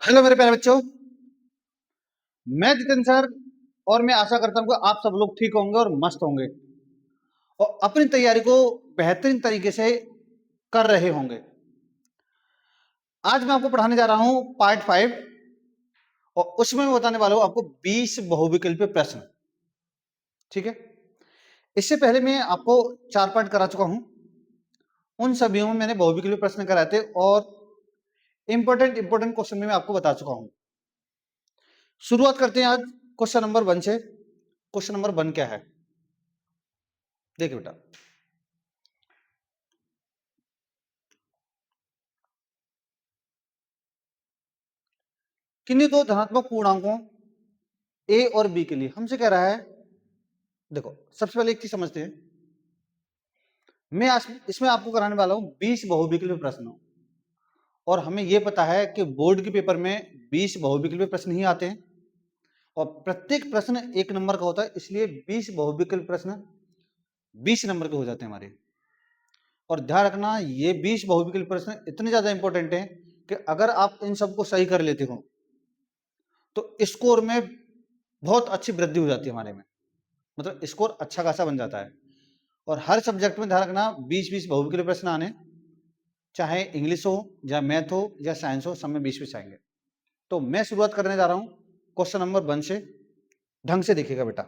Hello मेरे प्यारे बच्चों, मैं जितेंद्र सर। और मैं आशा करता हूँ कि आप सब लोग ठीक होंगे और मस्त होंगे और अपनी तैयारी को बेहतरीन तरीके से कर रहे होंगे। आज मैं आपको पढ़ाने जा रहा हूँ पार्ट 5 और उसमें मैं बताने वाला हूँ आपको 20 बहुविकल्पीय प्रश्न। ठीक है, इससे पहले मैं आपको 4 पार्ट करा चुका हूँ। उन सभी में मैंने बहुविकल्पीय प्रश्न कराए थे और इंपॉर्टेंट क्वेश्चन में मैं आपको बता चुका हूँ। शुरुआत करते हैं आज क्वेश्चन नंबर 1 से। क्वेश्चन नंबर 1 क्या है, देखिए बेटा। किन्हीं दो धनात्मक पूर्णांकों ए और बी के लिए हमसे कह रहा है, देखो सबसे पहले एक चीज समझते हैं। मैं इसमें आपको कराने वाला हूं 20 बहुविकल्पीय प्रश्न और हमें यह पता है कि बोर्ड के पेपर में 20 बहुविकल्पीय प्रश्न ही आते हैं और प्रत्येक प्रश्न 1 नंबर का होता है, इसलिए 20 बहुविकल्पीय प्रश्न 20 नंबर के हो जाते हैं हमारे। और ध्यान रखना, ये 20 बहुविकल्पीय प्रश्न इतने ज्यादा इंपॉर्टेंट हैं कि अगर आप इन सबको सही कर लेते हो तो स्कोर में बहुत अच्छी वृद्धि हो जाती है हमारे में, मतलब स्कोर अच्छा खासा बन जाता है। और हर सब्जेक्ट में ध्यान रखना 20-20 बहुविकल्पीय प्रश्न आने, चाहे इंग्लिश हो या मैथ हो या साइंस हो, सब में 20-20 आएंगे। तो मैं शुरुआत करने जा रहा हूं क्वेश्चन नंबर 1 से। ढंग से देखिएगा बेटा।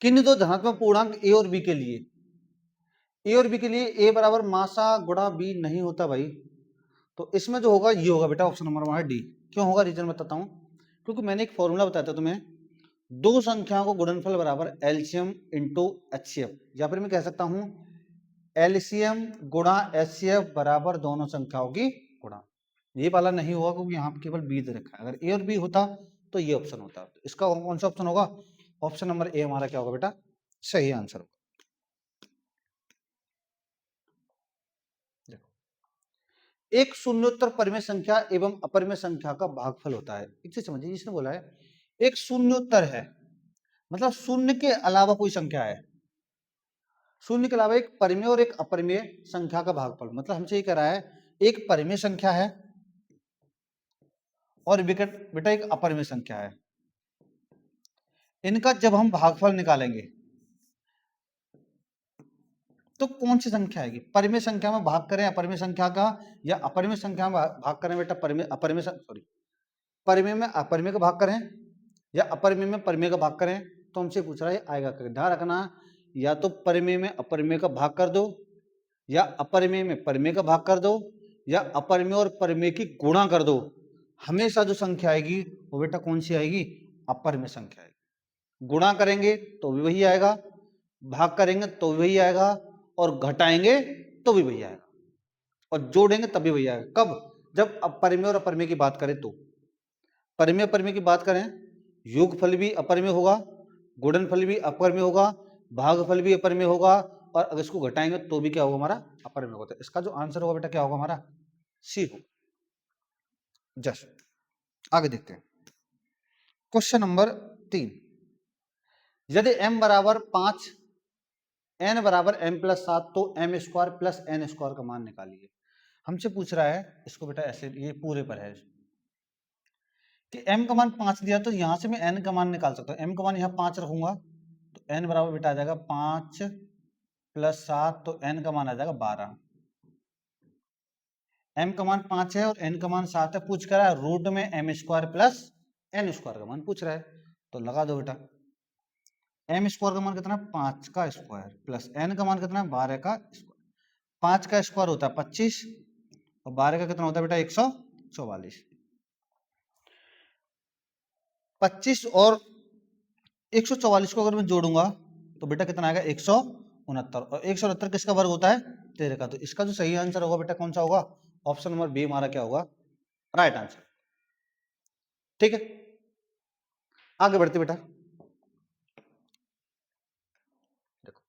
किन दो धनात्मक पूर्णांक ए और बी के लिए, ए और बी के लिए ए बराबर मासा गुणा बी नहीं होता भाई। तो इसमें जो होगा ये होगा बेटा ऑप्शन नंबर हमारा डी। क्यों होगा, रीजन बताता हूं। क्योंकि मैंने एक फॉर्मूला बताया था तुम्हें, दो संख्याओं को गुणनफल बराबर एलसीएम इंटू एचसीएफ, या फिर मैं कह सकता हूं एलसीएम गुणा एचसीएफ बराबर दोनों संख्याओं की गुणा। ये वाला नहीं होगा क्योंकि यहाँ केवल बी दे रखा है। अगर ए और बी होता तो ये ऑप्शन होता। तो इसका कौन सा ऑप्शन होगा, ऑप्शन नंबर ए हमारा क्या होगा बेटा, सही आंसर होगा। देखो, एक शून्योत्तर परिमेय संख्या एवं अपरिमेय संख्या का भागफल होता है। एक चीज समझिए, इसने बोला है एक शून्योत्तर है, मतलब शून्य के अलावा कोई संख्या है। शून्य के अलावा एक परिमेय और एक अपरिमेय संख्या का भागफल, मतलब हमसे ये कह रहा है एक परिमेय संख्या है और बेटा एक अपरिमेय संख्या है। इनका जब हम भागफल निकालेंगे तो कौन सी संख्या आएगी, परिमेय संख्या में भाग करें अपरिमेय संख्या का, या अपरिमेय संख्या में भाग करें बेटा परिमेय अपरिमेय सॉरी परिमेय में अपरिमेय का भाग करें या अपरिमेय में परिमेय का भाग करें। तो हमसे पूछ रहा है आएगा कर, ध्यान रखना, या तो परिमेय में अपरिमेय का भाग कर दो, या अपरिमेय में परिमेय का भाग कर दो, या अपरिमेय और परिमेय की गुणा कर दो। हमेशा जो संख्या आएगी वो बेटा कौन सी आएगी, अपरिमेय संख्या आएगी। गुणा करेंगे तो भी वही आएगा, भाग करेंगे तो भी वही आएगा, और घटाएंगे तो भी वही आएगा, और जोड़ेंगे तब भी वही आएगा। कब, जब अपरिमेय और अपरिमेय की बात करें तो। परिमेय अपरिमेय की बात करें, योगफल भी अपरिमेय होगा, गुणनफल भी अपरिमेय होगा, भागफल भी अपरिमेय होगा, और अगर इसको घटाएंगे तो भी क्या होगा हमारा, अपरिमेय होगा। इसका जो आंसर होगा बेटा क्या होगा हमारा, सी होगा। जस्ट आगे देखते हैं क्वेश्चन नंबर 3। यदि m बराबर 5, n बराबर m प्लस 7, तो m square plus n square का मान निकालिए। हमसे पूछ रहा है इसको बेटा ऐसे, ये पूरे पर है कि m का मान 5 दिया, तो यहां से मैं n का मान निकाल सकता हूं। m का मान यहाँ 5 रखूंगा तो n बराबर बेटा आ जाएगा 5 प्लस 7, तो n का मान आ जाएगा 12। m का मान 5 है और n का मान 7 है। पूछ कर रहा है रूट में m square plus n square का मान पूछ रहा है, तो लगा दो बेटा। m स्क्वायर का मान कितना है, 5 का स्क्वायर, प्लस n का मान कितना है, 12 का स्क्वायर। 5 का स्क्वायर होता है 25 और 12 का कितना होता है बेटा 144। 25 और 144 को अगर मैं जोड़ूंगा तो बेटा कितना आएगा 169, और 169 किसका वर्ग होता है, 13 का। तो इसका जो सही आंसर होगा बेटा कौन सा होगा, ऑप्शन नंबर बी हमारा क्या होगा, राइट आंसर। ठीक है, आगे बढ़ते बेटा। देखो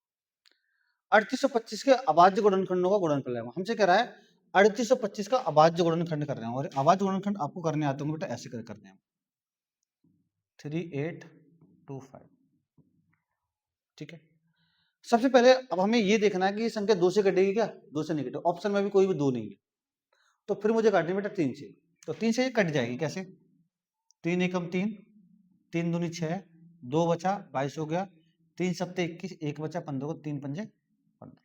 3825 के अभाज्य गुणनखंडों का गुणनफल है। हमसे कह रहा है 3825 का अभाज्य गुणनखंड कर रहे हैं, और अभाज्य गुणनखंड आपको करने आते होंगे बेटा, ऐसे करते हैं 3825। ठीक है, सबसे पहले अब हमें ये देखना है कि ये संख्या 2 से कटेगी क्या, 2 से नहीं कटेगी। ऑप्शन में भी कोई भी 2 नहीं है, तो फिर मुझे काटनी बेटा 3 से। तो 3 से ये कट जाएगी कैसे, 3 एकम 3, 3 दूनी 6, 2 बचा 22 हो गया, 3 सत्ते 21, 1 बचा 15 को 3 पंजे 15।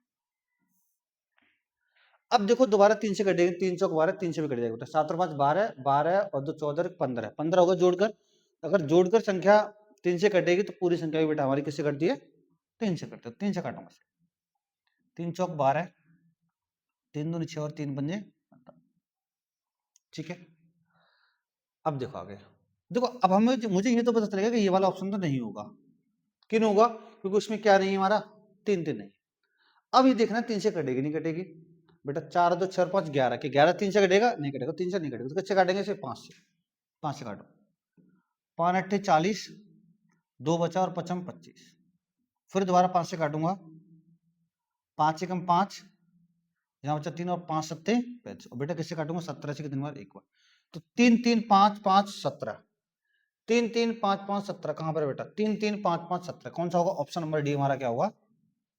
अब देखो दोबारा 3 से कटेगी, 3 चौक 12, 3 से भी कट जाएगा बेटा, 7 और 5 12, 12 और 2 14, 15, 15 होगा जोड़कर। अगर जोड़कर संख्या 3 से कटेगी तो पूरी संख्या भी बेटा हमारी किससे कटती है, 3 से कटती है। 3 से काटूंगा, 3 चौक 12, 3 दूनी 6 और 3 पंजे 15। ठीक है, अब देखो आगे, देखो अब हमें मुझे ये तो पता चलेगा कि ये वाला ऑप्शन तो नहीं होगा, क्यों नहीं होगा, क्योंकि उसमें क्या नहीं है हमारा, 3 3 नहीं। अब ये देखना 3 से कटेगी नहीं कटेगी बेटा, 4 2 6 5 11 के 11 3 से कटेगा नहीं कटेगा, 3 से नहीं कटेगा, तो किससे काटेंगे, सिर्फ 5 से, 5 से काटो, 5 अट्ठे 40, 2 बचा और 55 25, फिर दोबारा 5 से काटूंगा, 5 एकम 5, यहाँ बचा 3 और 5 सत्ते 35, और बेटा किससे काटूंगा, 17 से कितनी बार, एक बार, तो 3 3 5 5 17, 3 3 5 5 17 कहां पर है बेटा, 3 3 5 5 17, कौन सा होगा, ऑप्शन नंबर डी हमारा क्या होगा,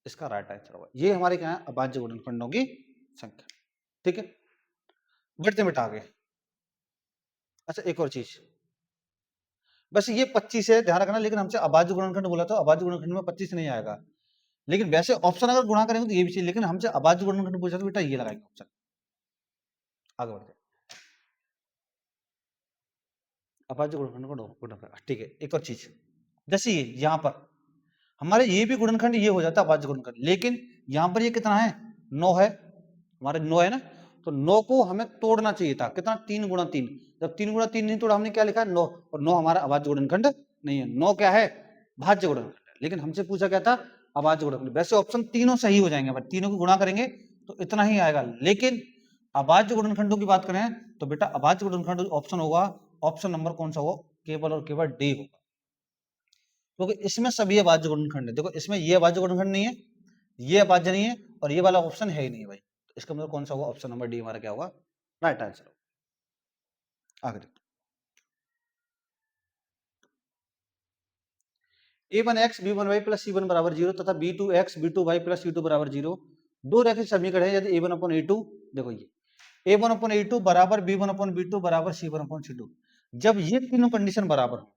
इसका राइट आंसर होगा। ये हमारे क्या है, अभाज्य गुणनखंडों की संख्या। ठीक है, बढ़ते बेटा आगे। अच्छा एक और चीज, बस ये 25 है ध्यान रखना, लेकिन हमसे अभाज्य गुणनखंड बोला तो अभाज्य गुणनखंड में 25 नहीं आएगा, लेकिन वैसे ऑप्शन अगर गुणा करेंगे तो ये भी चाहिए, लेकिन हमसे अभाज्य गुणनखंड पूछा तो बेटा ये लगाएंगे ऑप्शन। आगे बढ़ते, अभाज्य गुणनखंड, ठीक है। एक और चीज, जैसे ये यहाँ पर हमारे ये भी गुणनखंड ये हो जाता है अभाज्य गुणनखंड, लेकिन यहाँ पर ये कितना है, 9 है, हमारे 9 है ना, तो 9 को हमें तोड़ना चाहिए था, कितना, 3 गुणा 3, जब 3 गुणा 3 नहीं तोड़ा, हमने क्या लिखा है, 9, और 9 हमारा अभाज्य गुणनखंड नहीं है, 9 क्या है, भाज्य गुणनखंड है, लेकिन हमसे पूछा क्या था, अभाज्य गुणनखंड। वैसे ऑप्शन तीनों सही हो जाएंगे, बट तीनों को गुणा करेंगे तो इतना ही आएगा, लेकिन अभाज्य गुणनखंडों की बात करें तो बेटा अभाज्य गुणनखंड ऑप्शन होगा, ऑप्शन नंबर कौन सा होगा, केवल और केवल डी होगा, क्योंकि इसमें सभी अभाज्य गुणनखंड है। देखो इसमें ये अभाज्य गुणनखंड नहीं है, ये अभाज्य नहीं है, और ये वाला ऑप्शन है ही नहीं भाई, तो इसका मतलब कौन सा होगा, ऑप्शन नंबर डी हमारा क्या होगा, राइट आंसर। आगे देखो, a1x b1y प्लस c1 बराबर 0 तथा b2x b2y प्लस c2 बराबर 0 दो रैखिक समीकरण है, यदि a1 अपॉन a2, देखो ये a1 अपॉन a2 बराबर b1 अपॉन b2 बराबर c1 अपॉन c2, जब ये तीनों कंडीशन बराबर हो,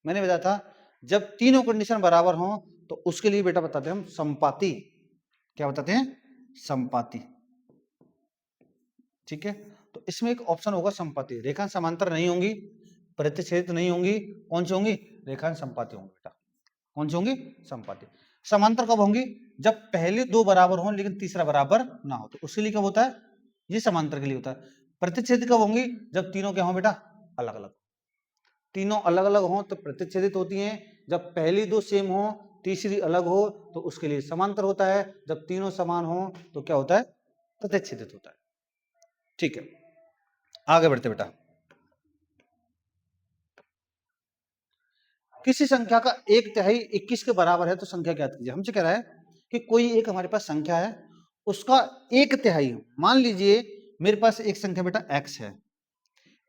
मैंने बताया था जब तीनों कंडीशन बराबर हो तो उसके लिए बेटा बताते हैं हम संपाती, क्या बताते हैं, संपाती। ठीक है, तो इसमें एक ऑप्शन होगा संपाती, रेखाएं समांतर नहीं होंगी, प्रतिच्छेदित नहीं होंगी, कौन सी होंगी, रेखाएं संपाती होंगी बेटा, कौन सी होंगी, संपाती। समांतर कब होंगी, जब पहले दो बराबर हो लेकिन तीसरा बराबर ना हो, तो उसके लिए कब होता है, ये समांतर के लिए होता है। प्रतिच्छेदित कब होंगी, जब तीनों क्या हो बेटा, अलग अलग, तीनों अलग अलग हो तो प्रतिच्छेदित होती हैं, जब पहली दो सेम हो तीसरी अलग हो तो उसके लिए समांतर होता है, जब तीनों समान हो तो क्या होता है, प्रतिच्छेदित होता है। ठीक है, आगे बढ़ते बेटा, किसी संख्या का एक तिहाई 21 के बराबर है तो संख्या ज्ञात कीजिए। हमसे कह रहा है कि कोई एक हमारे पास संख्या है, उसका एक तिहाई, मान लीजिए मेरे पास एक संख्या बेटा x है,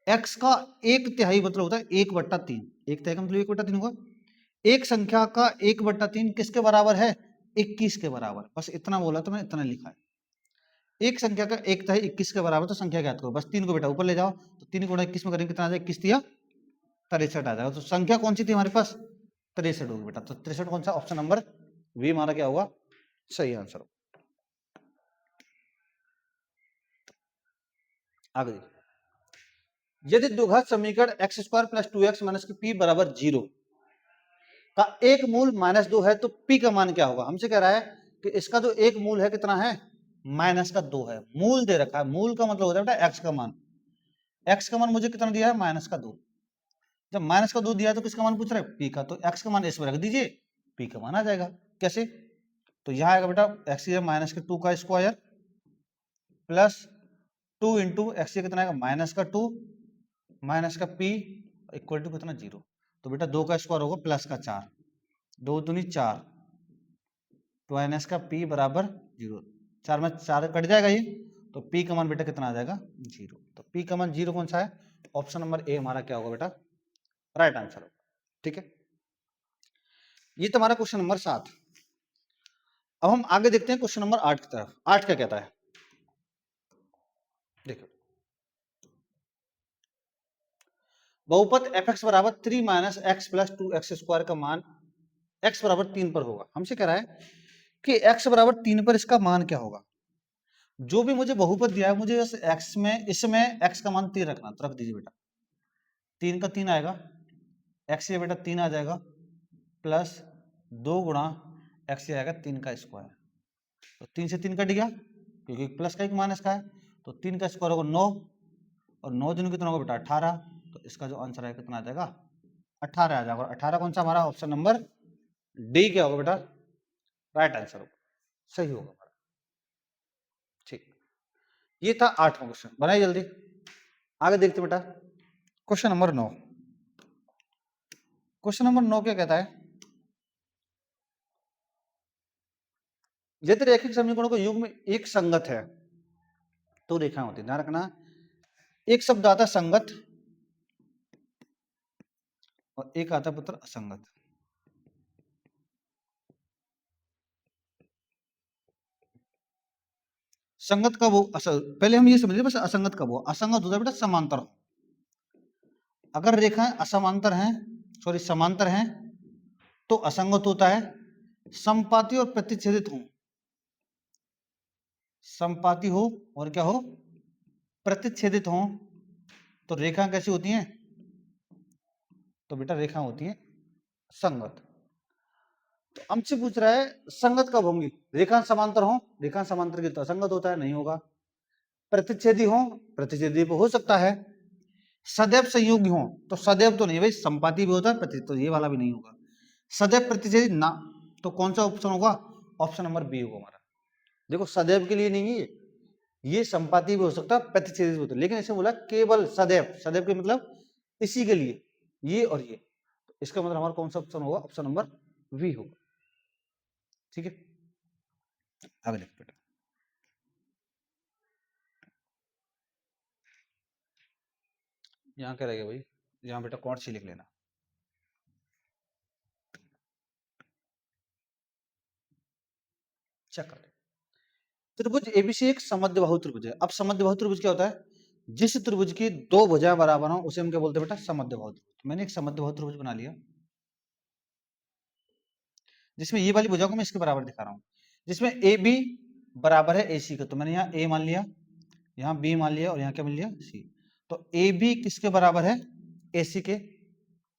x का एक तिहाई मतलब होता है 1/3, एक तिहाई का मतलब 1/3 होगा, एक संख्या का 1/3 किसके बराबर है, 21 के बराबर, बस इतना बोला तो मैंने इतना लिखा है, एक संख्या का एक तिहाई 21 के बराबर तो संख्या ज्ञात करो, बस 3 को बेटा ऊपर ले जाओ, तो 3 गुणा 21 में करेंगे कितना आ जाएगा, 21 तिया 63 आ जाएगा, तो संख्या कौन सी थी हमारे पास, 63 होगी बेटा, तो 63 कौन सा, ऑप्शन नंबर वी हमारा क्या होगा, सही आंसर हो। आगे यदि द्विघात समीकरण x² + 2x - p = 0 का एक मूल -2 है तो p का मान क्या होगा। हमसे कह रहा है कि इसका जो एक मूल है कितना है, -2 है, मूल दे रखा है, मूल का मतलब होता है बेटा x का मान, x का मान मुझे कितना दिया है, -2, जब -2 दिया है तो किसका मान पूछ रहे हैं, p का, तो x का मान इसमें रख दीजिए, p का मान आ जाएगा, कैसे, तो यहाँ आएगा बेटा x -2 का स्क्वायर प्लस 2 इंटू एक्स कितना आएगा, -2 माइनस का p इक्वल टू कितना, 0, तो बेटा 2 का स्क्वायर होगा प्लस का 4, 2 दूनी 4, माइनस का p बराबर 0, 4 में 4 कट जाएगा ये, तो p का मान बेटा कितना आ जाएगा, 0, तो p का मान 0 कौन सा है, ऑप्शन नंबर ए हमारा क्या होगा बेटा, राइट आंसर होगा। ठीक है, ये तुम्हारा क्वेश्चन नंबर 7। अब हम आगे देखते हैं क्वेश्चन नंबर 8 की तरफ। 8 क्या कहता है, देखो बहुपद fx बराबर 3 माइनस एक्स प्लस 2x² का मान x बराबर 3 पर होगा। हमसे कह रहा है कि x बराबर 3 पर इसका मान क्या होगा। जो भी मुझे बहुपद दिया है मुझे इस x में इसमें x का मान 3 रखना, तो रख दीजिए बेटा। 3 का 3 आएगा, x ये बेटा 3 आ जाएगा प्लस 2 गुणा x ये आएगा 3 का स्क्वायर। तो 3 से 3 कट गया क्योंकि प्लस का एक माइनस का है, तो 3 का स्क्वायर होगा 9 और 9 दिन कितना होगा बेटा 18। तो इसका जो आंसर है कितना आ जाएगा 18 आ जाएगा। 18 कौन सा हमारा ऑप्शन नंबर डी क्या होगा बेटा, राइट आंसर होगा, सही होगा हमारा। ठीक, ये था 8वां क्वेश्चन। बनाइए जल्दी, आगे देखते बेटा। Question number 9। क्वेश्चन नंबर 9 क्या कहता है, यदि रैखिक समीकरणों का युग्म एक संगत है तो रेखाएं होती है। ध्यान रखना, एक शब्द आता है संगत और एक आता है पुत्र असंगत। संगत कब हो, पहले हम ये समझिए बस असंगत कब हो। असंगत होता है बेटा समांतर हो। अगर रेखाएं असमांतर हैं, सॉरी समांतर हैं, तो असंगत होता है। समपाती और प्रतिच्छेदित हो, समपाती हो और क्या हो प्रतिच्छेदित हो, तो रेखा कैसी होती हैं, तो बेटा रेखा होती है संगत। तो हमसे पूछ रहा है संगत कब होंगी, रेखा समांतर हो, रेखा समांतर की तो असंगत होता है, नहीं होगा। प्रतिच्छेदी हो, प्रतिच्छेदी हो सकता है। सदैव संयोगी हो, तो सदैव तो नहीं भाई, संपाती भी होता है प्रति, तो ये वाला भी नहीं होगा। सदैव प्रतिच्छेदी ना, तो कौन सा ऑप्शन होगा, ऑप्शन नंबर बी होगा हमारा। देखो सदैव के लिए नहीं है ये संपाती भी हो सकता है प्रतिच्छेदी भी होता है, लेकिन इसे बोला केवल सदैव, सदैव के मतलब इसी के लिए ये और ये, इसका मतलब हमारा कौन सा ऑप्शन होगा, ऑप्शन नंबर वी होगा। ठीक है, आगे लिख बेटा। यहाँ क्या रहेगा भाई, यहाँ बेटा कौन सी लिख लेना। चेक कर ले, त्रिभुज एबीसी एक समद्विबाहु त्रिभुज है। अब समद्विबाहु त्रिभुज क्या होता है, जिस त्रिभुज की दो भुजाएं बराबर हो उसे हम क्या बोलते हैं बेटा, समद्विबाहु त्रिभुज। मैंने एक समद्विबाहु त्रिभुज बना लिया जिसमें ये वाली भुजा को मैं इसके बराबर दिखा रहा हूँ, जिसमें ए बी बराबर है ए सी का। तो मैंने यहाँ ए मान लिया, यहाँ बी मान लिया और यहाँ क्या मान लिया सी। तो ए बी किसके बराबर है, ए सी के।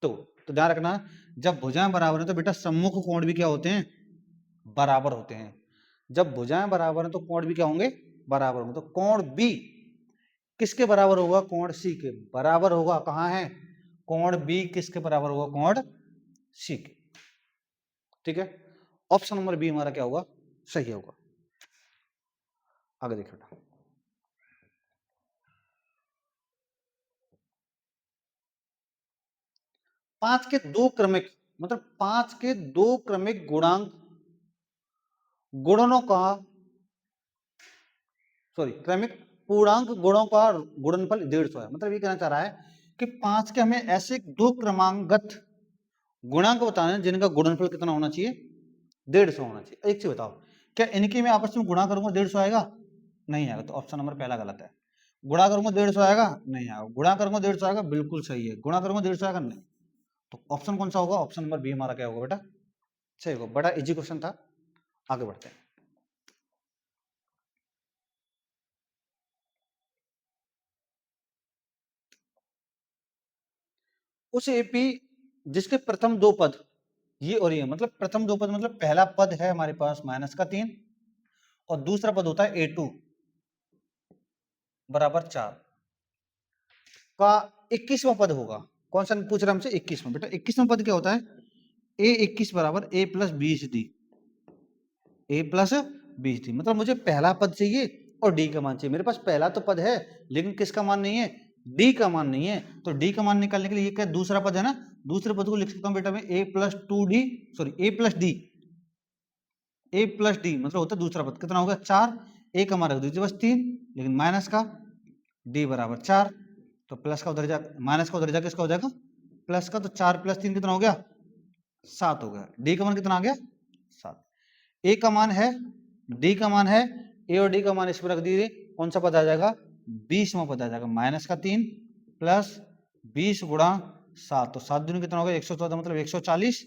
तो ध्यान रखना, जब भुजाएं बराबर है तो बेटा सम्मुख कोण भी क्या होते हैं, बराबर होते हैं। जब भुजाएं बराबर है तो कोण भी क्या होंगे, बराबर होंगे। तो कोण बी किसके बराबर होगा, कोण सी के बराबर होगा। कहाँ है, कोण बी किसके बराबर होगा, कोण सी के। ठीक है, ऑप्शन नंबर बी हमारा क्या होगा, सही होगा। आगे देखो, 5 के दो क्रमिक, मतलब 5 के दो क्रमिक गुणांक गुणनों का, सॉरी क्रमिक पूर्णांक गुणों का गुणनफल 150 है। मतलब ये कहना चाह रहा है कि 5 के हमें ऐसे दो क्रमांकगत गुणांक बताने हैं जिनका गुणनफल कितना होना चाहिए, 150 होना चाहिए। एक चीज बताओ, क्या इनके मैं आपस में गुणा करूंगा 150 आएगा, नहीं आएगा। तो ऑप्शन नंबर पहला गलत है। गुणा करूंगा 150 आएगा, नहीं आएगा। गुणा करूंगा 150 आएगा, बिल्कुल सही है। गुणा करूंगा 150 आएगा, नहीं। तो ऑप्शन कौन सा होगा, ऑप्शन नंबर बी हमारा क्या होगा बेटा, सही होगा। बड़ा इजी क्वेश्चन था, आगे बढ़ते हैं। उस एपी जिसके प्रथम दो पद ये और ये, मतलब प्रथम दो पद मतलब पहला पद है हमारे पास -3 और दूसरा पद होता है a2 बराबर 4 का 21वां पद होगा। कौन सा पूछ रहा है हमसे, 21वां। बेटा 21वां पद क्या होता है, a21 बराबर a plus 20d, a plus 20d। मतलब मुझे पहला पद चाहिए और d का मान चाहिए। मेरे पास पहला तो पद है लेकिन किसका मान नहीं है, d का मान नहीं है। तो d का मान निकालने के लिए ये क्या दूसरा पद है ना, दूसरे पद को लिख सकता हूँ बेटा मैं a plus 2d, sorry a plus d, a plus D मतलब होता है दूसरा पद। कितना होगा 4, a का मान रख दीजिए बस 3, लेकिन माइनस का d बराबर 4। तो प्लस का उधर जा, माइनस का उधर जाके इसका हो जाएगा प्लस का। तो 4 प्लस 3 कितना हो गया, 7 हो गया। d का मान कितना आ गया 7। a का मान है, d का मान है, a और d का मान इसमें रख दीजिए। कौन सा पद आ जाएगा, 20वां पद आ जाएगा। -3 प्लस 20 गुणा 7, तो 7 दूनी कितना होगा 114, मतलब 140,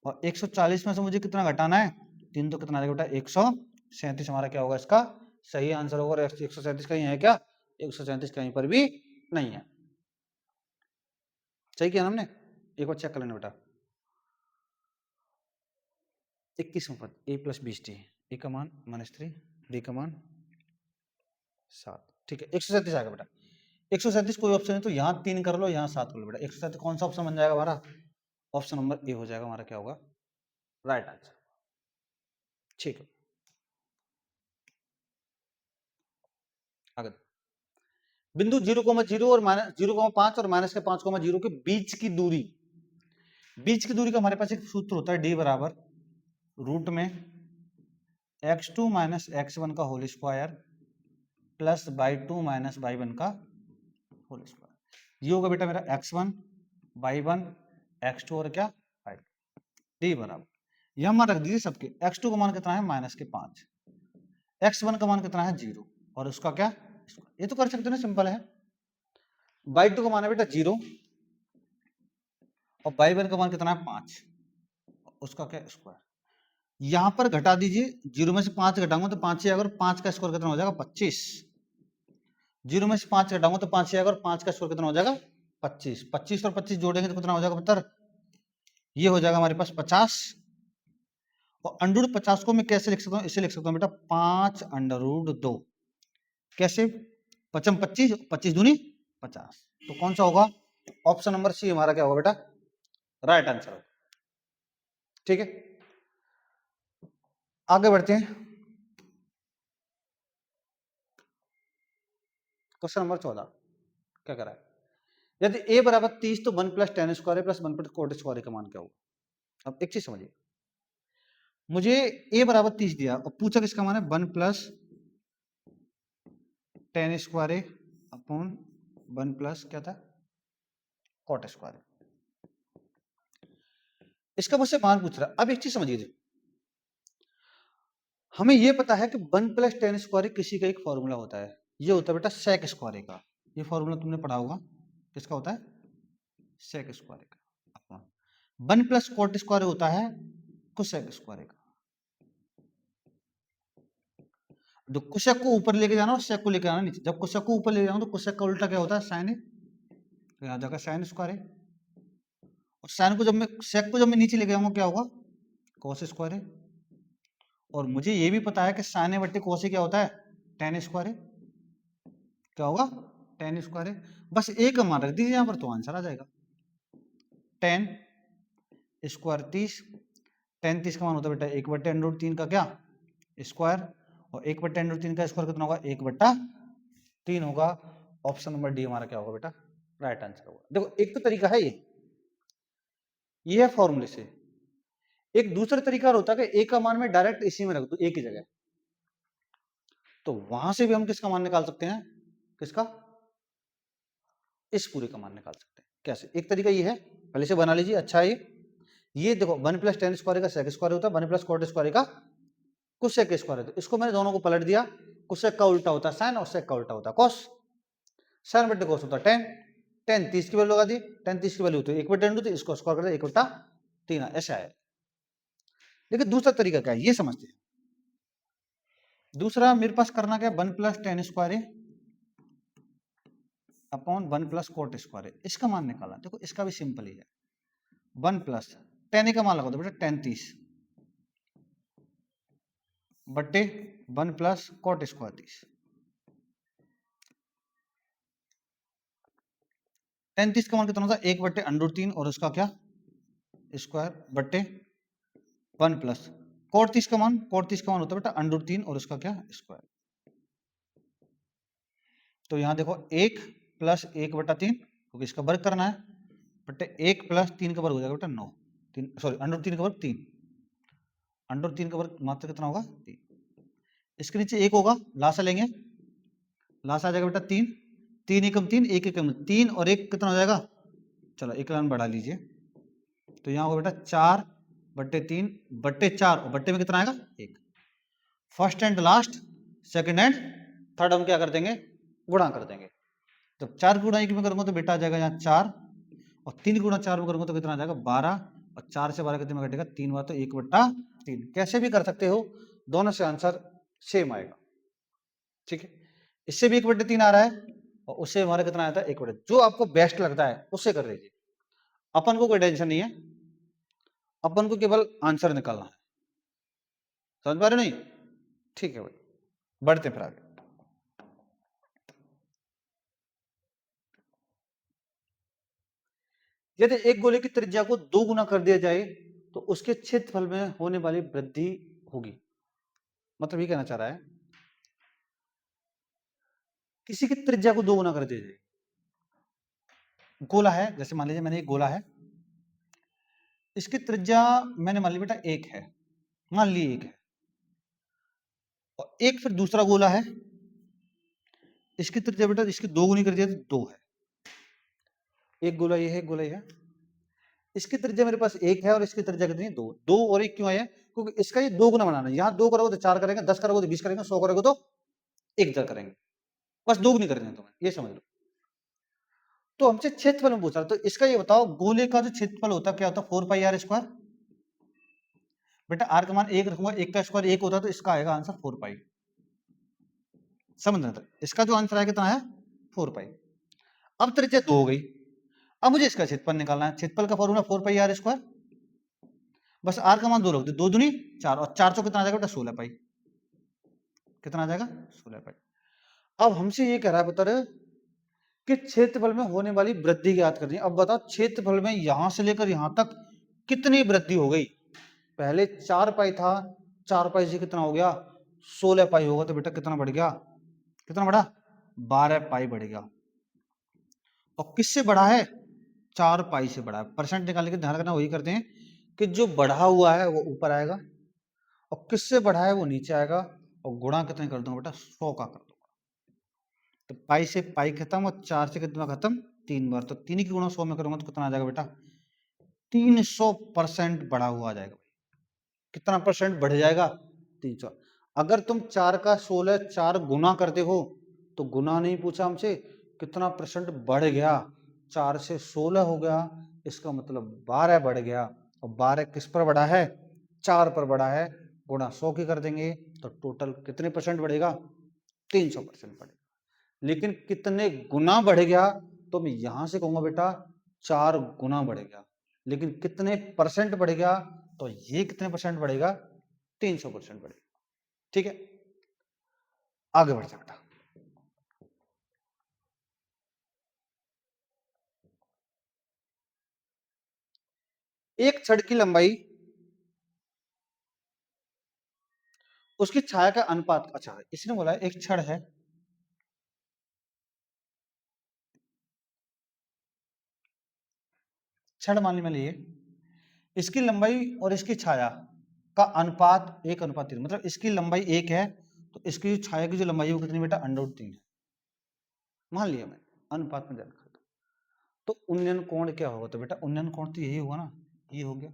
और 140 में से मुझे कितना घटाना है 3, तो कितना आ जाएगा बेटा 137 हमारा क्या होगा इसका सही आंसर होगा। 137 कहीं है क्या? 137 कहीं पर भी नहीं है। सही किया ना हमने? एक बार चेक कर लेना बेटा। 21वां पद a + 20t, a का मान -3, b का मान 7, ठीक है 137 आ गया बेटा। 137 कोई ऑप्शन है तो यहाँ 3 कर लो, यहाँ 7 कर लो बेटा। 137 कौन सा ऑप्शन बन जाएगा हमारा? ऑप्शन नंबर ए हो जाएगा हमारा, क्या होगा राइट आंसर। ठीक है आगे। बिंदु 0,0 और -0,5 और -5,0 के बीच की दूरी, बीच की दूरी का हमारे पास एक सूत्र होता है, d बराबर रूट में x2 - x1 का whole square plus y2 - y1 का होल स्क्वायर। ये होगा बेटा मेरा x1 y1 x2 और क्या y2, d बराबर, यह मान रख दीजिए सबके। x2 का मान कितना है -5, x1 का मान कितना है 0, और उसका क्या, ये तो कर सकते हो ना, सिंपल है। y2 का मान है बेटा 0 और y1 का मान कितना है 5, उसका क्या स्क्वायर। यहां पर घटा दीजिए, 0 में से 5 घटाऊंगा तो 5 ही आएगा, और 5 का स्क्वायर कितना हो जाएगा 25। 0 में से 5 घटाऊंगा तो 5 ही आएगा, और 5 का स्क्वायर कितना हो जाएगा 25। 25 और 25 जोड़ेंगे तो कितना हो जाएगा पुत्र? ये हो जाएगा हमारे पास 50, और अंडर 50 को मैं कैसे लिख सकता हूँ? इसे लिख सकता हूँ बेटा 5√2। कैसे? 5 25, 25 दूनी 50, तो कौन सा होगा? ऑप्शन नंबर सी हमारा क्या होगा बेटा राइट आंसर होगा। ठीक है आगे बढ़ते हैं। क्वेश्चन नंबर 14 क्या कह रहा है? यदि a बराबर 30 तो 1 + tan square plus 1 + cot square का मान क्या होगा? अब एक चीज समझिए, मुझे a बराबर 30 दिया और पूछा किसका मान है 1 + tan स्क्वायर अपॉन 1 + क्या था cot स्क्वायर। इसका मुझसे मान पूछ रहा। अब एक चीज समझिए, हमें यह पता है कि 1 + tan स्क्वायर किसी का एक फॉर्मूला होता है, ये होता है बेटा sec स्क्वायर का। ये फॉर्मूला तुमने पढ़ा होगा, किसका होता है? sec स्क्वायर का। 1 + cot स्क्वायर होता है cosec स्क्वायर का। तो कोसेक को ऊपर लेके जाना और सेक को लेके आना नीचे। जब कोसेक को ऊपर ले जाऊं तो कोसेक का उल्टा क्या होता है साइन है, तो यहाँ जाकर साइन स्क्वायर है, और साइन को जब मैं सेक को जब मैं नीचे लेके आऊंगा क्या होगा कॉस स्क्वायर है। और मुझे ये भी पता है कि साइन ए बट्टे कोस क्या होता है tan स्क्वायर है, क्या होगा tan स्क्वायर है। बस एक का मान रख दीजिए यहाँ पर तो आंसर आ जाएगा। tan स्क्वायर 30, tan 30 का मान होता है बेटा 1/√3 का क्या स्क्वायर, और 1/√3 का स्क्वायर कितना होगा 1/3 होगा। ऑप्शन नंबर डी हमारा क्या होगा बेटा राइट आंसर होगा। देखो एक तो तरीका है ये है फॉर्मूले से, एक दूसरा तरीका होता है कि ए का मान में डायरेक्ट इसी में रख दूं ए की जगह, तो वहां से भी हम किसका मान निकाल सकते हैं, किसका, इस पूरे का मान निकाल सकते हैं। कैसे? एक तरीका ये है, पहले से बना लीजिए। अच्छा है ये देखो 1 + tan स्क्वायर का सेक स्क्वायर होता है, 1 + cot स्क्वायर का कोसेक स्क्वायर होता है। इसको मैंने दोनों को पलट दिया, कोसेक का उल्टा होता है साइन और सेक का उल्टा होता है कॉस। साइन बटे कॉस होता है tan, tan 30 की वैल्यू लगा दी, tan 30 की वैल्यू होती है 1/√2, तो इसको स्क्वायर कर दिया 1/3 ऐसा है। लेकिन दूसरा तरीका क्या है ये समझते हैं। दूसरा मेरे पास करना क्या, 1 + tan square upon 1 + cot square, इसका मान निकाला। देखो इसका भी सिंपल ही है, 1 + tan का मान लगा दो बेटा tan 30 बट्टे 1 + cot स्क्वायर 30। tan 30 का मान कितना होता है 1/√3 और उसका क्या स्क्वायर बट्टे 1 + cot 30 का मान होता है बेटा √3 और उसका क्या स्क्वायर। तो यहाँ देखो 1 + 1/3 क्योंकि इसका वर्ग करना है, बट्टे 1 + 3 का वर्ग हो जाएगा बेटा 9, 3 सॉरी √3 का वर्ग 3, √3 का वर्ग मात्र कितना होगा 3। इसके नीचे 1 होगा, लासा लेंगे, लासा आ जाएगा बेटा 3, 3 एकम 3, 1 एकम 3 और 1 कितना हो जाएगा, चलो एक लाइन बढ़ा लीजिए, तो यहाँ होगा बेटा 4/3 बट्टे 4 और बट्टे में कितना आएगा 1। First and last, second and third हम क्या कर देंगे गुणा कर देंगे। जब 4 गुणा 1 में करूंगा तो बेटा आ जाएगा यहाँ 4, और 3 गुणा 4 में करूंगा तो कितना आ जाएगा 12, और 4 से 12 कितने में घटेगा 3 बार, तो 1/3। कैसे भी कर सकते हो, दोनों से आंसर सेम आएगा। ठीक है, इससे भी 1/3 आ रहा है और उससे हमारा कितना आया था 1/3। जो आपको बेस्ट लगता है उससे कर लीजिए, अपन को कोई टेंशन नहीं है, अपन को केवल आंसर निकालना है। समझ पा रहे नहीं? ठीक है भाई, बढ़ते फिर आगे। यदि एक गोले की त्रिज्या को 2 गुना कर दिया जाए तो उसके क्षेत्रफल में होने वाली वृद्धि होगी। मतलब ये कहना चाह रहा है, किसी की त्रिज्या को 2 गुना कर दिया जाए, गोला है, जैसे मान लीजिए मैंने एक गोला है, इसकी त्रिज्या मैंने मान ली बेटा 1 है, मान ली 1 है, और एक फिर दूसरा गोला है, इसकी त्रिज्या बेटा इसकी 2 गुनी कर दिया तो 2 है। एक गोला ये है, एक गोला ये है, इसकी त्रिज्या मेरे पास 1 है और इसकी त्रिज्या कितनी है 2। 2 और 1 क्यों आया? क्योंकि इसका ये 2 गुना बनाना है। यहाँ 2 करोगे तो 4 करेंगे, 10 करोगे तो 20 करेंगे, 100 करोगे तो 1 करेंगे, बस 2 गुनी करने हैं तुम्हें, ये समझ लो। तो हमसे क्षेत्रफल में पूछ रहा, तो इसका ये बताओ गोले का जो क्षेत्रफल होता है क्या होता है 4πr²। बेटा r का मान 1 रखूंगा, 1 का स्क्वायर 1 होता है, तो इसका आएगा आंसर 4π। समझ रहे, इसका जो आंसर आएगा कितना है 4π। अब त्रिज्या 2 हो गई, अब मुझे इसका क्षेत्रफल निकालना है। क्षेत्रफल का फॉर्मूला 4πr², बस r का मान 2 रख दो, 2 दूनी 4, और 4 सौ कितना आ जाएगा बेटा 16π। कितना आ जाएगा 16π। अब हमसे ये कह रहा है बता रहे कि क्षेत्रफल में होने वाली वृद्धि ज्ञात करनी है। अब बताओ क्षेत्रफल में यहां से लेकर यहां तक कितनी वृद्धि हो गई। पहले 4π था, 4π से कितना हो गया 16π होगा, तो बेटा कितना बढ़ गया, कितना बढ़ा 12π बढ़ गया। और किससे बढ़ा है 4π से बढ़ा है। परसेंट निकालने के ध्यान रखना, वही करते हैं कि जो बढ़ा हुआ है वो ऊपर आएगा और किससे बढ़ा है वो नीचे आएगा, और गुणा कितने कर दूंगा बेटा 100 का कर दूंगा। तो पाई से पाई खत्म और 4 से कितना खत्म 3 बार, तो 3 की गुणा 100 में करूंगा तो कितना आ जाएगा बेटा 300% बढ़ा हुआ आ जाएगा। कितना परसेंट बढ़ जाएगा 300। अगर तुम 4 का 16 4 गुना करते हो तो गुना नहीं पूछा हमसे, कितना परसेंट बढ़ गया, 4 से 16 हो गया, इसका मतलब 12 बढ़ गया। और 12 किस पर बढ़ा है 4 पर बढ़ा है, गुणा 100 की कर देंगे तो टोटल कितने परसेंट बढ़ेगा 300% बढ़ेगा। लेकिन कितने गुना बढ़ गया तो मैं यहां से कहूंगा बेटा 4 गुना बढ़ गया। लेकिन कितने परसेंट बढ़ गया तो ये कितने परसेंट बढ़ेगा 300% बढ़ेगा। ठीक है, आगे बढ़ते बेटा। एक छड़ की लंबाई उसकी छाया का अनुपात, अच्छा इसने बोला है एक छड़ है, छड़ मान लिए, इसकी लंबाई और इसकी छाया का अनुपात 1:3, मतलब इसकी लंबाई 1 है तो इसकी छाया की जो लंबाई है वो कितनी बेटा √3 है, मान लिया मैंने, अनुपात में ध्यान रखा। तो उन्नयन कोण क्या होगा, तो बेटा उन्नयन कोण तो यही होगा ना, ये हो गया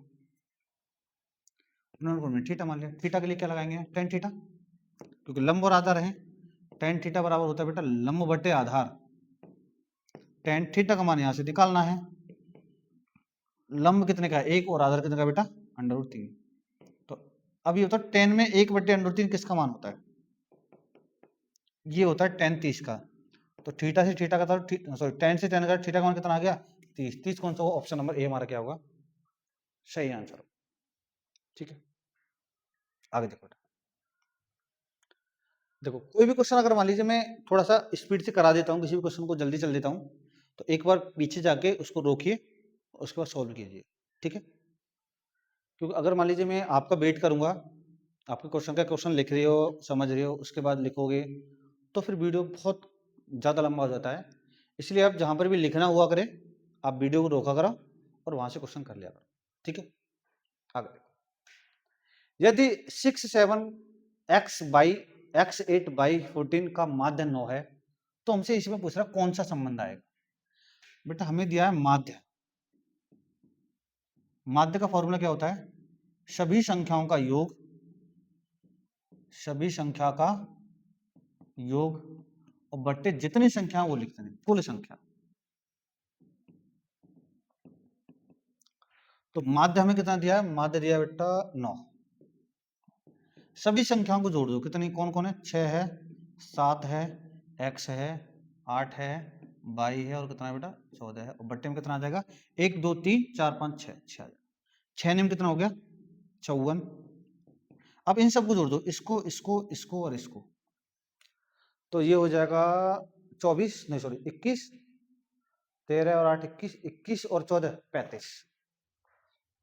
उन्नयन कोण में थीटा मान लिया। थीटा के लिए क्या लगाएंगे tan थीटा, क्योंकि लंब और आधार है, tan थीटा बराबर होता है बेटा लंब बटे आधार। tan थीटा का मान यहां से निकालना है, लंब कितने का है 1 और आधार कितने का बेटा √3। तो अब ये होता है tan में 1/√3 किसका मान होता है, ये होता है tan 30 का। तो थीटा से थीटा का था, सॉरी tan से tan का थीटा का मान कितना आ गया 30। 30 कौन सा होगा, ऑप्शन नंबर ए हमारा क्या होगा सही आंसर। ठीक है, आगे देखो देखो कोई भी क्वेश्चन अगर मान लीजिए मैं थोड़ा सा स्पीड से करा देता हूँ, किसी भी क्वेश्चन को जल्दी चल देता हूँ, तो एक बार पीछे जाके उसको रोकिए उसके बाद सॉल्व कीजिए। ठीक है, क्योंकि अगर मान लीजिए मैं आपका वेट करूंगा, आपके क्वेश्चन का क्वेश्चन लिख रहे हो समझ रहे हो उसके बाद लिखोगे तो फिर वीडियो बहुत ज़्यादा लंबा हो जाता है। इसलिए आप जहाँ पर भी लिखना हुआ करें आप वीडियो को रोका करो और वहाँ से क्वेश्चन कर लिया करो। ठीक है, आगे देखो, यदि 6 7 x/x8/14 का माध्य 9 है तो हमसे इसमें पूछ रहा कौन सा संबंध आएगा। बेटा हमें दिया है माध्य, माध्य का फॉर्मूला क्या होता है सभी संख्याओं का योग, सभी संख्या का योग और बट्टे जितनी संख्या वो लिखते हैं, कुल संख्या। तो माध्य हमें कितना दिया है? माध्य दिया बेटा 9। सभी संख्याओं को जोड़ दो, कितनी कौन कौन है? 6 है, 7 है, x है, 8 है, y है और कितना है बेटा? 14 है। और बट्टे में कितना आ जाएगा? 1 2 3 4 5 6, 6 6 में कितना हो गया? 54। अब इन सबको जोड़ दो, इसको इसको इसको और इसको, तो ये हो जाएगा 24, नहीं सॉरी 21, 13 और 8 21, 21 और 14 35।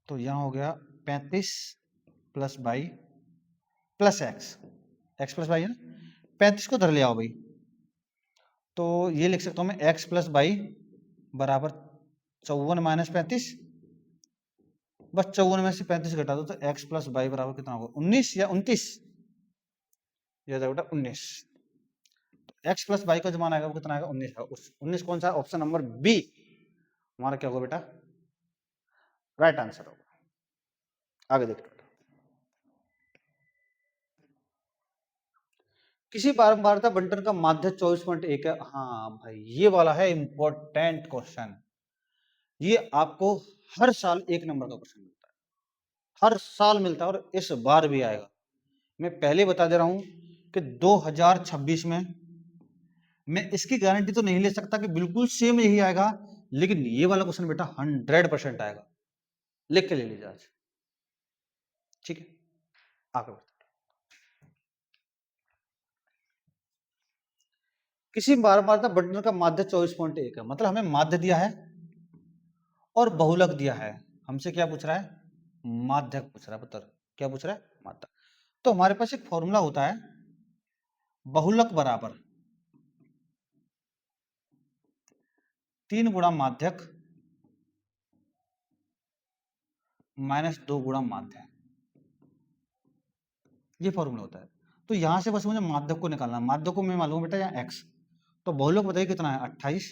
तो यहाँ हो गया 35 plus 22 plus x plus Y है ना, 35 को धर ले आओ भाई, तो ये लिख सकता हूँ मैं x प्लस 22 बराबर 54 माइनस 35, बस 54 में से 35 घटा दो तो x प्लस 22 बराबर कितना होगा? 19 या 29, ये बेटा 19। x प्लस 22 का जो मान आएगा वो कितना आएगा? 19 है। 19 कौन सा? ऑप्शन नंबर बी हमारा क्या होगा बेटा? राइट आंसर होगा। आगे देखते हैं, किसी बारंबारता बंटन का माध्य 24.1 है। हाँ भाई, ये वाला है इंपॉर्टेंट क्वेश्चन, ये आपको हर साल 1 नंबर का क्वेश्चन मिलता है, हर साल मिलता है और इस बार भी आएगा। मैं पहले बता दे रहा हूं कि 2026 में मैं इसकी गारंटी तो नहीं ले सकता कि बिल्कुल सेम यही आएगा, लेकिन ये वाला क्वेश्चन बेटा 100% आएगा, लिख के ले लीजिए आज। ठीक है, आगे बढ़ते। किसी बारंबारता बंटन का माध्य 24.1 है, मतलब हमें माध्य दिया है और बहुलक दिया है। हमसे क्या पूछ रहा है? माध्यक पूछ रहा है पुत्र। क्या पूछ रहा है? माध्यक। तो हमारे पास एक फॉर्मूला होता है, बहुलक बराबर 3 गुणा माध्यक माइनस 2 गुणा माध्य, ये फॉर्मूला होता है। तो यहां से बस मुझे माध्यक को निकालना है। माध्यक को मैं मालूम बेटा यहाँ x, तो बहुलक बताइए कितना है? 28,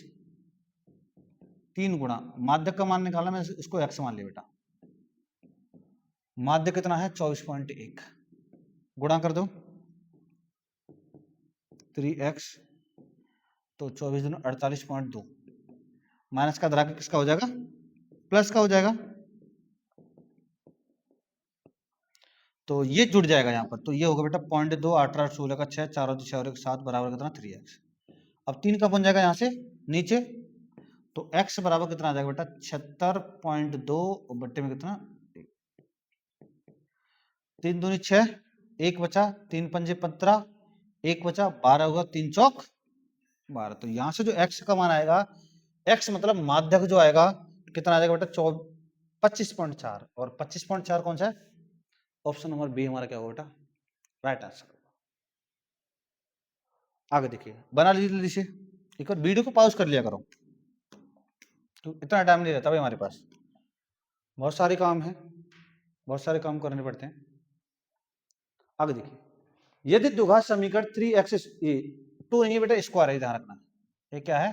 3 गुणा माध्यक का मान निकालना, मैं इसको x मान लिया बेटा। माध्य कितना है? 24.1, गुणा कर दो 3x, तो 24 दूनी 48.2, माइनस का धरा के किसका हो जाएगा? प्लस का हो जाएगा। तो ये जुड़ जाएगा यहाँ पर, तो ये होगा बेटा 0.2, 18 16 का 6, 4 और 6 और 1 7 बराबर कितना? 3x। अब 3 का बन जाएगा यहाँ से नीचे, तो x बराबर कितना आ जाएगा बेटा? 76.2 बट्टे में कितना? 3 दूनी 6, 1 बचा, 3 पंजे 15, 1 बचा, 12 होगा, 3 चौक 12। तो यहाँ से जो x का मान आएगा, x मतलब माध्यक जो आएगा कितना आ जाएगा बेटा? 25.4, और 25.4 कौन सा है? ऑप्शन नंबर बी हमारा क्या होगा बेटा? Right answer. आगे देखिए, बना लीजिए, एक बार वीडियो को पॉज कर लिया करो, तो इतना टाइम नहीं रहता भाई हमारे पास, बहुत सारे काम है, बहुत सारे काम करने पड़ते हैं। आगे देखिए, यदि द्विघात समीकरण 3x, टू नहीं बेटा, स्क्वायर है, ध्यान रखना, ये क्या है?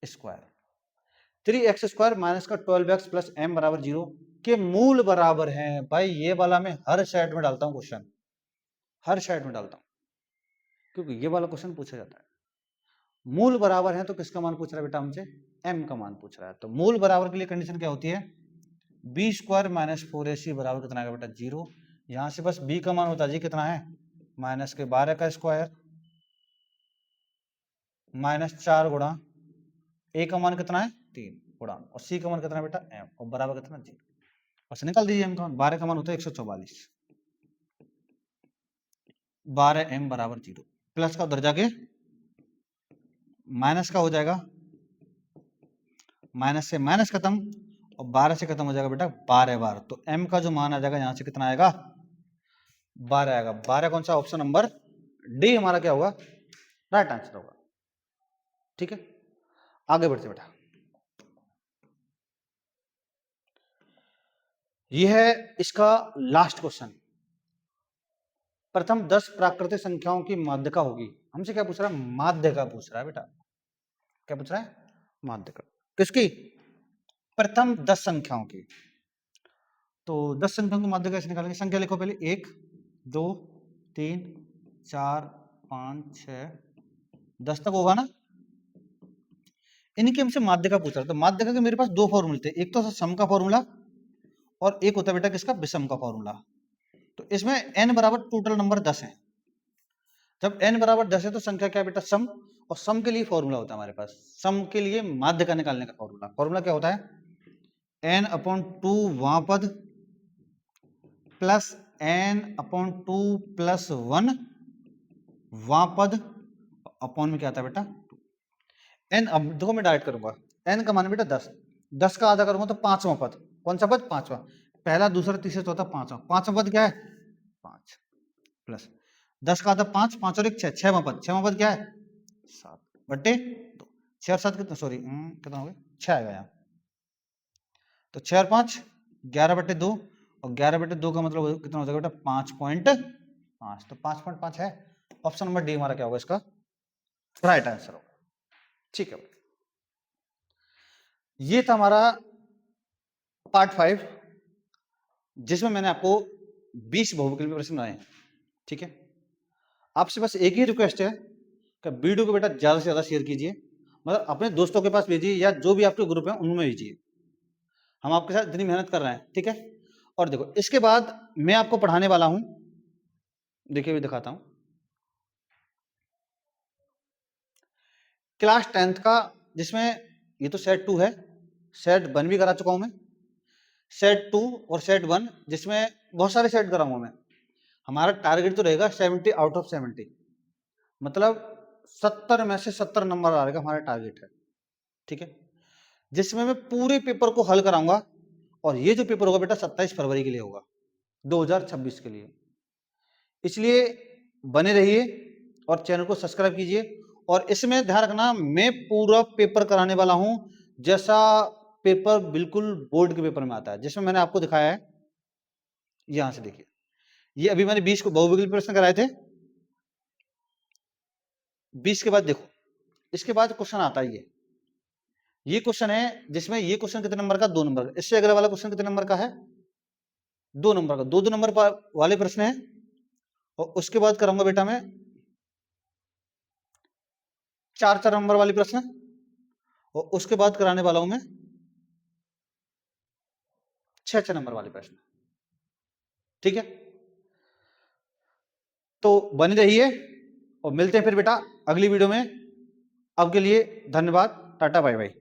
स्क्वायर। 3x² माइनस का 12x प्लस m बराबर 0 के मूल बराबर है। भाई ये वाला मैं हर साइड में डालता हूं क्वेश्चन, हर साइड में डालता हूं, क्योंकि ये वाला क्वेश्चन पूछा जाता है। मूल बराबर है तो किसका मान पूछ रहा है बेटा हमसे? m का मान पूछ रहा है। तो मूल बराबर के लिए कंडीशन क्या होती है? b² माइनस 4ac बराबर कितना आएगा बेटा? 0। यहां से बस b का मान होता जी कितना है? माइनस के 12 का स्क्वायर माइनस 4 गुणा a का मान कितना है? 3 गुणा, और c का मान कितना है बेटा? m, और बराबर कितना? 0। बस निकाल दीजिए m का मान। 12 का मान होता है 144, 12m बराबर 0। प्लस का उधर जाके माइनस का हो जाएगा, माइनस से माइनस खत्म, और 12 से खत्म हो जाएगा बेटा 12 बार। तो m का जो मान आ जाएगा यहां से कितना आएगा? 12 आएगा। 12 कौन सा? ऑप्शन नंबर डी हमारा क्या होगा? राइट आंसर होगा। ठीक है, आगे बढ़ते बेटा। यह है इसका लास्ट क्वेश्चन। प्रथम 10 प्राकृतिक संख्याओं की माध्यिका होगी। हमसे क्या पूछ रहा है? माध्यिका पूछ रहा है बेटा। क्या पूछ रहा है? माध्यिका किसकी? प्रथम 10 संख्याओं की। तो 10 संख्याओं की माध्यिका कैसे निकालेंगे? संख्या लिखो पहले, 1 2 3 4 5 6 10 तक होगा ना। इनके हमसे माध्यिका पूछ रहा है, तो माध्यिका के मेरे पास दो फॉर्मूले थे, एक तो सम का फॉर्मूला और एक होता है बेटा किसका, विषम का फॉर्मूला। तो इसमें n बराबर टोटल नंबर 10 है। जब n बराबर 10 है तो संख्या क्या है बेटा, सम। और सम के लिए फॉर्मूला होता है हमारे पास, सम के लिए माध्यिका निकालने का फॉर्मूला। फॉर्मूला क्या होता है, n/2 वहां पद प्लस n/2 प्लस 1 वहां पद अपॉन में क्या आता है बेटा n। अब देखो मैं डायरेक्ट करूंगा, n का मान बेटा 10, 10 का आधा करूंगा तो पांचवा पद, कौन सा पद, पांचवा, पहला दूसरा तीसरा चौथा पांचवा, पांचवा पद क्या है 5 प्लस 10 का आधा 5, 5 और 1 6, छठवां पद, छठवां पद क्या है 7 बट्टे 2, 6 और 7 कितना, सॉरी कितना हो गया 6 आएगा यहाँ। तो 6 और 5 11/2 और 11/2 का मतलब कितना हो जाएगा बेटा 5.5। तो 5.5 है, ऑप्शन नंबर डी हमारा क्या होगा इसका राइट आंसर होगा। ठीक है, ये था हमारा पार्ट 5 जिसमें मैंने आपको 20 बहुविकल्पी प्रश्न बनाए हैं। ठीक है, आपसे बस एक ही रिक्वेस्ट है कि वीडियो को बेटा ज्यादा से ज्यादा शेयर कीजिए, मतलब अपने दोस्तों के पास भेजिए या जो भी आपके ग्रुप है उनमें भेजिए, हम आपके साथ इतनी मेहनत कर रहे हैं। ठीक है, और देखो इसके बाद मैं आपको पढ़ाने वाला हूं, देखिए भी दिखाता हूं, क्लास 10th का, जिसमें ये तो सेट 2 है, सेट 1 भी करा चुका हूं मैं, सेट 2 और सेट 1, जिसमें बहुत सारे सेट कराऊंगा मैं। हमारा टारगेट तो रहेगा 70 आउट ऑफ 70, मतलब 70 में से 70 नंबर आ रहेगा हमारा टारगेट है। ठीक है, जिसमें मैं पूरे पेपर को हल कराऊंगा, और ये जो पेपर होगा बेटा 27 फरवरी के लिए होगा, 2026 के लिए। इसलिए बने रहिए और चैनल को सब्सक्राइब कीजिए। और इसमें ध्यान रखना मैं पूरा पेपर कराने वाला हूं जैसा पेपर बिल्कुल बोर्ड के पेपर में आता है, जिसमें मैंने आपको दिखाया है, यहां से देखिए, ये अभी मैंने 20 को बहुविकल्पी प्रश्न कराए थे, 20 के बाद देखो इसके बाद क्वेश्चन आता है, ये क्वेश्चन है जिसमें ये क्वेश्चन कितने नंबर का, 2 नंबर का। इससे अगले वाला क्वेश्चन कितने नंबर का है, 2 नंबर का, 2 नंबर वाले प्रश्न है। और उसके बाद कराऊंगा बेटा मैं 4 नंबर वाले प्रश्न, और उसके बाद कराने वाला हूं मैं 6 नंबर वाले प्रश्न। ठीक है, तो बने रहिए और मिलते हैं फिर बेटा अगली वीडियो में। अब के लिए धन्यवाद, टाटा बाय बाय।